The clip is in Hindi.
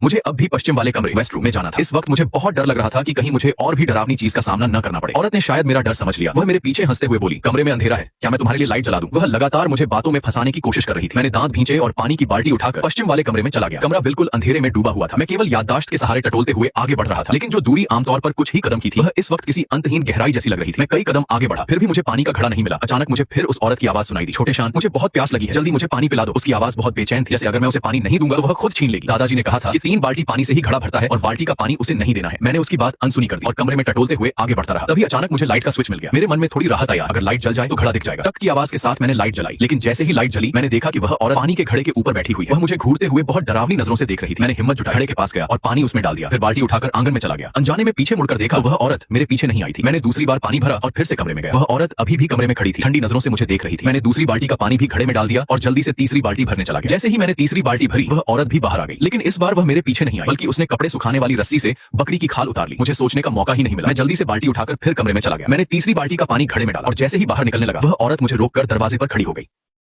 मुझे अब भी पश्चिम वाले कमरे वेस्ट रूम में जाना था। इस वक्त मुझे बहुत डर लग रहा था कि कहीं मुझे और भी डरावनी चीज का सामना न करना पड़े। औरत ने शायद मेरा डर समझ लिया। वह मेरे पीछे हंसते हुए बोली, कमरे में अंधेरा है, क्या मैं तुम्हारे लिए लाइट जला दूं? वह लगातार मुझे बातों में फंसाने की कोशिश कर रही थी। मैंने दांत भींचे और पानी की बाल्टी उठाकर पश्चिम वाले कमरे में चला गया। कमरा बिल्कुल अंधेरे में डूबा हुआ था। मैं केवल याददाश्त के सहारे टटोलते हुए आगे बढ़ रहा था, लेकिन जो दूरी आमतौर पर कुछ ही कदम की थी, वह इस वक्त किसी अंतहीन गहराई जैसी लग रही थी। मैं कई कदम आगे बढ़ा, फिर भी मुझे पानी का घड़ा नहीं मिला। अचानक मुझे फिर उस औरत की आवाज सुनाई दी, छोटे शान, मुझे बहुत प्यास लगी है, जल्दी मुझे पानी पिला दो। उसकी आवाज बहुत बेचैन थी, जैसे अगर मैं उसे पानी नहीं दूंगा तो वह खुद छीन लेगी। दादाजी ने कहा था कि 3 बाल्टी पानी से ही घड़ा भरता है और बाल्टी का पानी उसे नहीं देना है। मैंने उसकी बात अनसुनी कर दी और कमरे में टटोलते हुए आगे बढ़ता रहा। तभी अचानक मुझे लाइट का स्विच मिल गया। मेरे मन में थोड़ी राहत आई, अगर लाइट जल जाए तो घड़ा दिख जाएगा। टक की आवाज के साथ मैंने लाइट जलाई, लेकिन जैसे ही लाइट जली मैंने देखा कि वह औरत पानी के घड़े के ऊपर बैठी हुई है। वह मुझे घूरते हुए बहुत डरावनी नजरों से देख रही थी। मैंने हिम्मत जुटाई, घड़े के पास गया और पानी उसमें डाल दिया, फिर बाल्टी उठाकर आंगन में चला गया। अनजाने में पीछे मुड़कर देखा, वह औरत मेरे पीछे नहीं आई थी। मैंने दूसरी बार पानी भरा और फिर से कमरे में गया। वह औरत अभी भी कमरे में खड़ी थी, ठंडी नजरों से मुझे देख रही थी। मैंने दूसरी बाल्टी का पानी भी घड़े में डाल दिया और जल्दी से तीसरी बाल्टी भरने चला गया। जैसे ही मैंने तीसरी बाल्टी भरी, वह औरत भी बाहर आ गई, लेकिन इस बार वह मेरे पीछे नहीं आई, बल्कि उसने कपड़े सुखाने वाली रस्सी से बकरी की खाल उतार ली। मुझे सोचने का मौका ही नहीं मिला। मैं जल्दी से बाल्टी उठाकर फिर कमरे में चला गया। मैंने तीसरी बाल्टी का पानी घड़े में डाला और जैसे ही बाहर निकलने लगा, वह औरत मुझे रोककर दरवाजे पर खड़ी हो गई।